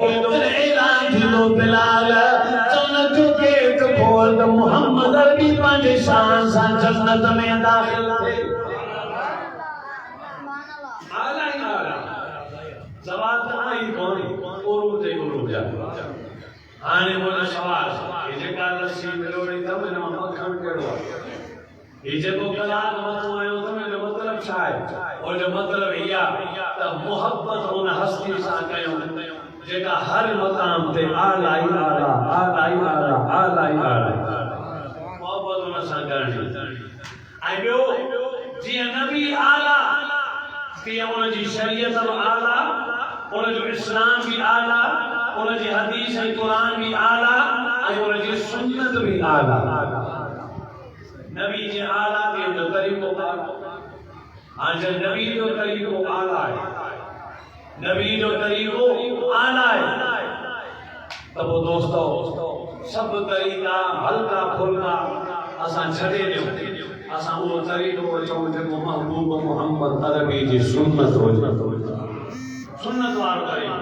ऐलान थींदो बिलाल जन्नत जो गेट खोल त मोहम्मद अरबी पंहिंजे शान सां जन्नत में दाख़िल थिए। सवाल त आई कोन उरूज जा हाणे मुंहिंजो सवाल हे जेका लस्सी मिलोड़ी अथव हिन मां मखण कहिड़ो आहे? हे जेको कलाक मथो आयो अथव हिन जो मतिलबु छा आहे? उनजो मतिलबु इहा त मुहबत उन हस्ती सां कयूं जेका हर मक़ाम ते आला ई आला आला ई आला आला ई आला मोहब्बत उन सां करणी। ऐं ॿियो जीअं नबी आला तीअं उनजी शरीयत बि आला, उनजो इस्लाम बि आला, उनजी हदीस ऐं क़ुरान बि आला ऐं उनजी सुन्नत बि आला। नबी जे आला थियण जो तरीक़ो हाणे जब नबी जो तरीक़ो आला आहे, नबी जो तरीक़ो आला है तो वो दोस्तों सब तरीका हल्का फुल्का असां छॾे ॾियूं, असां उहो तरीक़ो वठूं जेको महबूब मोहम्मद अरबी जी सुन्नत हुजे, सुन्नत वारो तरीक़ो।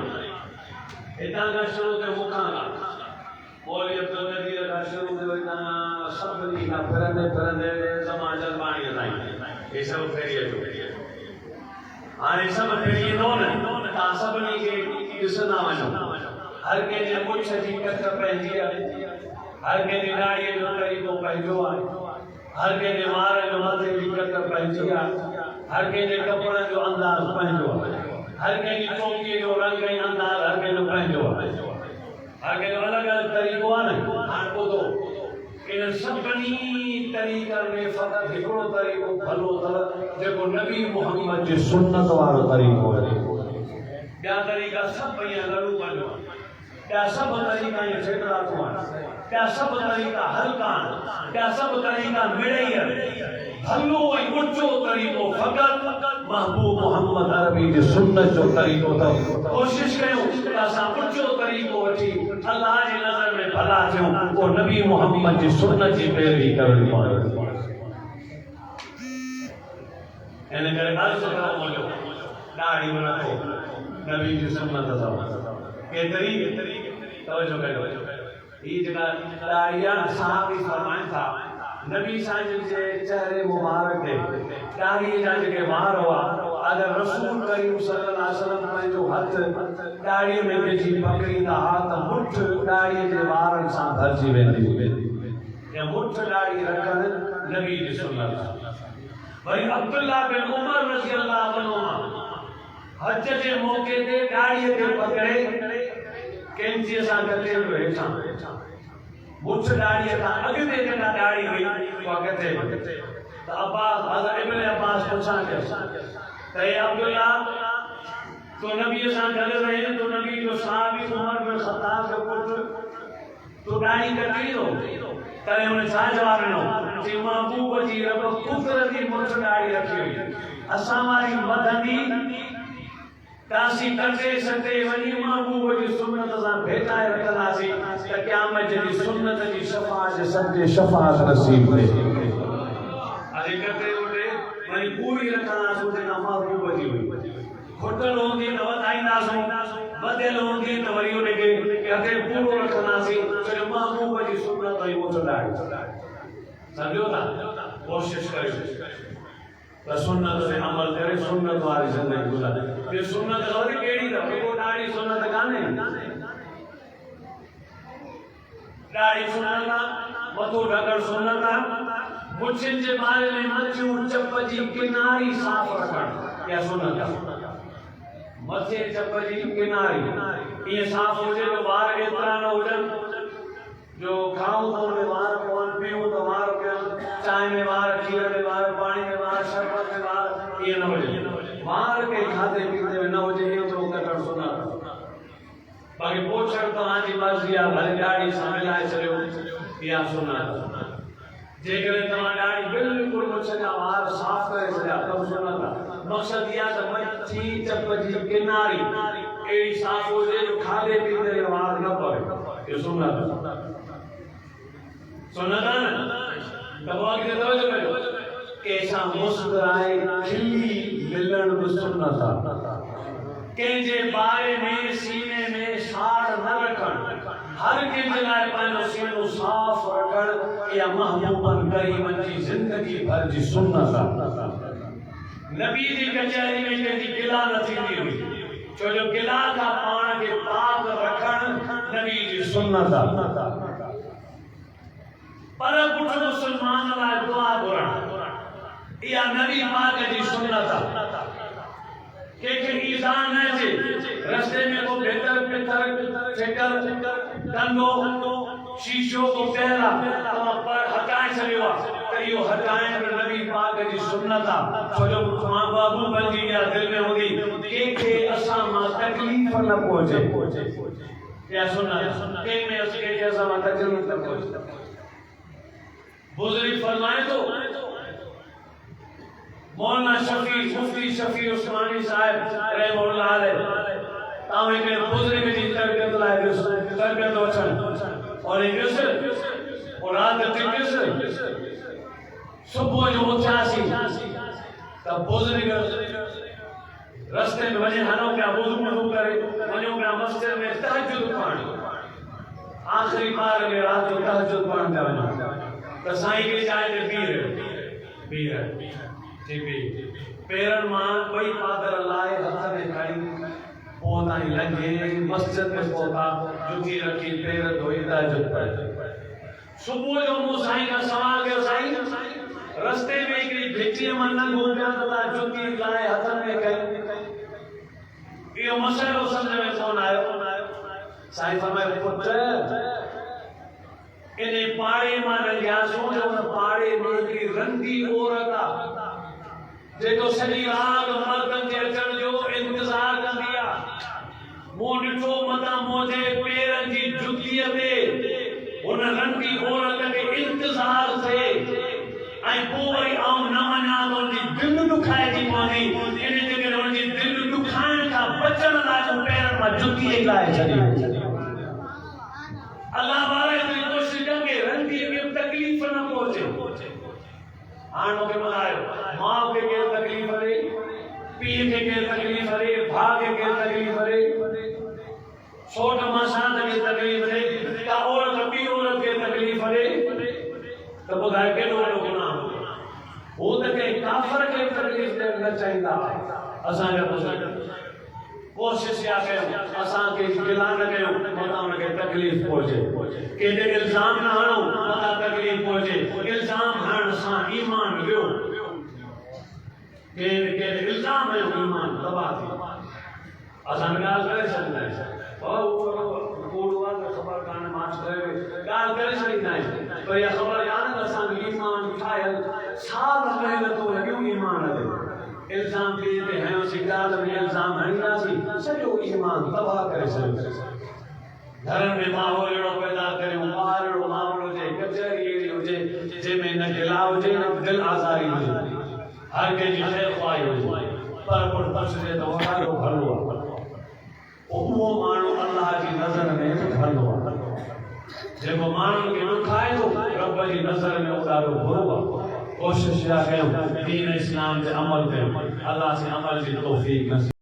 हितां खां शुरू थियो मुखां खां मौलवी अब्दुल नज़ीर खां शुरू थियो हितां सभिनी खां फिरंदे फिरंदे ज़मा जलवाणीअ ताईं हे सभु फेरी अचो। हाणे सभु फेरी ईंदो न तव्हां सभिनी खे ॾिसंदा वञो, हर कंहिंजे मुछ जी कट पंहिंजी आहे, हर कंहिंजी ॾाढ़ीअ जो तरीक़ो पंहिंजो आहे, हर कंहिंजे वार जो मथे जी कट पंहिंजी आहे, हर कंहिंजे कपड़नि जो अंदाज़ पंहिंजो आहे, हर कंहिंजी टोपीअ जो रंग ऐं अंदाज़ हर कंहिंजो पंहिंजो आहे, हर कंहिंजो अलॻि अलॻि तरीक़ो आहे न। हाणे ॿुधो इन सभिनी तरीक़नि में फ़क़ति हिकिड़ो तरीक़ो भलो अथव जेको नबी मोहम्मद जी सुन्नत वारो तरीक़ो आहे। ॿिया तरीक़ा सभु ईअं लड़ू वञो, ॿिया सभु तरीक़ा ईअं ठेकड़ा थियूं आहिनि, ॿिया सभु तरीक़ा हल्का आहिनि, ॿिया सभु तरीक़ा मिड़ई आहिनि। भलो ऐं ऊचो तरीक़ो फ़क़ति महबूब मोहम्मद अरबी जी सुन्नत जो तरीक़ो अथव। कोशिश कयूं त असां ऊचो तरीक़ो वठी अल्लाह जी नज़र में भला थियूं, उहो नबी मोहम्मद जी सुन्नत जी पैरवी करणी पवंदी। इन करे अर्ज़ कयो मुंहिंजो ॾाढ़ी बि रखो, नबी जी सुन्नत अथव। केतिरी तवजो कयो, हीअ जेका ॾाढ़ी आहे साहबी फरमाइनि था नबी साईं जे चेहरे मुबारक ते ॾाढ़ीअ जा जेके वार हुआ अगर रसूल करीम सल्लल्लाहु अलैहि वसल्लम पंहिंजो हथ ॾाढ़ीअ में विझी पकड़ींदा हा त मुठ ॾाढ़ीअ जे वारनि सां भरिजी वेंदी हुई। मुठ ॾाढ़ी रखनि नबी जी सुन्नत। वरी अब्दुल्ला बिन उमर रज़ी अल्लाह अन्हुमा हज जे मौके ते ॾाढ़ीअ खे पकड़े कैंचीअ सां कटे वियो हेठां, मुठ ॾाढ़ीअ खां अॻिते जेका ॾाढ़ी हुई उहा किथे त अब्बास हज़रत इब्न अब्बास पुछण कयो त हे अब्दुल्ला तो नबीअ सां गॾु रहे तो नबी जो सहाबी उमर बिन ख़त्ताब जो पुटु तो ॾाढ़ी कटी हो तॾहिं हुन छा जवाबु ॾिनो चई महबूब जी रब कुदरती मुठ ॾाढ़ी रखी हुई, असां वारी वधंदी तासी कटे सटे वनी महबूब जी सुन्नत सां भेटाए रखंदासीं त क़यामत जी सुन्नत जी शफ़ाअत सभु शफ़ाअत नसीब थिए। अरे कटे उठे वरी पूरी रखंदासीं जेका महबूब जी हुई, खुटल हूंदी त वधाईंदासीं, बधियल हूंदी त वरी उनखे कटे पूरो रखंदासीं छो महबूब जी सुन्नत ई मुठ ॾाढ़ी। सम्झो था? कोशिश कयो त सुन्नत ते अमल करे सुन्नत वारी ज़िंदगी गुज़ारे। ये सुन्नत वरी कहिड़ी अथव? को ॾाढ़ी सुन्नत कान्हे, ॾाढ़ी सुन्नत आहे, मथो ढकण सुन्नत आहे, मुछिन जे बारे में मथियूं चप जी किनारी साफ़ रखण इहा सुन्नत आहे। मथे चप जी किनारी ईअं साफ़ हुजे जो वार एतिरा न हुजनि जो खाऊं त उनमें वार पवनि, पीऊं त वार पवनि, चांहि में वार, खीर में वार, पाणी में वार, शरबत में वार, ईअं न हुजे। वार के खाधे पीते में न हुजे एतिरो कटण सुन्नत। बाक़ी पोछण तव्हांजी मर्ज़ी आहे, भले ॾाढ़ी सां मिलाए छॾियो, इहा सुन्नत। जेकॾहिं तव्हां ॾाढ़ी बिल्कुलु मुछ जा वार साफ़ करे छॾिया त सुन्नत आहे। मक़सदु इहा त मथी चप जी किनारी अहिड़ी साफ़ हुजे जो खाधे पीते में वार न पवे, इहो सुन्नत आहे। सुन्नत आहे न त पोइ अॻिते तवजो कयो, कंहिंसां मुस्कुराए खिली मिलण बि सुन्नत आहे। कंहिंजे बारे में सीने में साफ़ हर कंहिंजे लाइ पंहिंजो सीनो साफ़ रखण या महबूबन करीमन जी ज़िंदगी भर जी सुन्नत आहे। नबी जी कचहरी में कंहिंजी गिला न थींदी हुई, छो जो गिला खां पाण खे पाक रखण नबी जी सुन्नत आहे। पर पुठ मुसलमान लाइ दुआ घुरण इहा नबी पाक जी सुन्नत आहे। कंहिंखे ईज़ा न अचे, रस्ते में को बेहतर पितर फिकर कंदो शीशो को पहला तव्हां पर हटाए छॾियो आहे त इहो हटाइण नबी पाक जी सुन्नत आहे। छो जो मां बाबू बंदी या दिल में हूंदी कंहिंखे असां मां तकलीफ़ न पहुचे या सुन्नत कंहिंमें कंहिंखे असां मां तकलीफ़ न पहुचे। बुज़ुर्ग फरमाए तो मौलाना शफी मुफ्ती शफी उस्मानी साहब रहमतुल्लाह अलैह तां हिकड़े बुज़ुर्ग जी तरबियत लाइ तरबियत वठण और और रात तिकिस सुबुह जो उथियासीं त बुज़ुर्ग रस्ते में वञे हनो पिया वुज़ू करे वञो पिया मस्जिद में तहज्जुद पढ़ण। आख़िरी बार में रात जो तहज्जुद पढ़ण पिया वञो त साईं खे चाहे ते पीर पेरन मां कोई पादर लाए हथ में खड़ी पोता ही लगे मस्जिद में पोता जुती रखी पेर धोई तहज्जुद पढ़। सुबुह जो मूं साईं का सवाल कयो साईं रस्ते में हिकड़ी भिटी में नंगो पिया त जुती लाए हथ में कई इहो मसइलो सम्झ में कोन आयो। साईं फरमाए पुत्र इने पाड़े मां लंघियासीं जो उन पाड़े में हिकड़ी रंगी औरत आहे जेको सॼी रात मर्दनि जे अचण जो इंतज़ार कंदी आहे। मूं ॾिठो मथां मुंहिंजे पेरनि जी जुतीअ ते उन रंगी औरत खे इंतज़ार थिए ऐं पोइ वरी आउं न वञा त उनजी दिलि दुखाइजी पवंदी। इन जे करे उनजी दिलि दुखाइण खां बचण लाइ मूं पेरनि मां जुती ई लाहे छॾी। अल्लाह वारे जी कोशिश कई रंगी खे तकलीफ़ न पहुचे। हाणे मूंखे ॿुधायो माउ खे केरु तकलीफ़ ॾे, पीउ खे केरु तकलीफ़ ॾे, भाउ खे केरु तकलीफ़ ॾे, सोट मासात खे तकलीफ़ ॾे, का औरत ॿी औरत खे तकलीफ़ ॾे त ॿुधाए केॾो वॾो गुनाह। हू त कंहिं काफ़िर खे तकलीफ़ ॾियणु न चाहींदा। असांजा बुज़ुर्ग कोशिश इहा कयूं असां कंहिंखे गिला न कयूं मथां हुनखे तकलीफ़ पहुचे, कंहिंजे इल्ज़ाम न हणूं मथां तकलीफ़ पहुचे। इल्ज़ाम हणण सां ईमान वियो, कंहिंजे इल्ज़ाम में ईमान तबाह थी। असां ॻाल्हि करे सघंदा आहियूं कूड़ आहे त ख़बर कान्हे मास्टर ॻाल्हि करे सघंदा आहियूं पर इहा ख़बर कान्हे त असांजो ईमान ठाहियल साल महिनतूं लॻियूं ईमान ते। इल्ज़ाम के ते हैं उसी ॻाल्हि में इल्ज़ाम हणंदासीं सॼो ईमान तबाह करे छॾींदासीं। घर में माहौल अहिड़ो पैदा करियूं ॿार अहिड़ो माहौल हुजे कचहरी अहिड़ी हुजे जंहिंमें न गिला हुजे न दिलि आज़ारी हुजे हर कंहिंजी ख़ैर ख़्वाही हुजे पर पुठ पछिजे त उहो ॾाढो भलो आहे। उहो माण्हू अल्लाह जी नज़र में भलो आहे। जेको माण्हुनि खे ॾुखाए थो रब जी नज़र में उहो ॾाढो बुरो आहे। कोशिश इहा कयूं दीन इस्लाम ते अमल कयूं। अल्लाह से अमल जी तौफ़ीक़ नसीब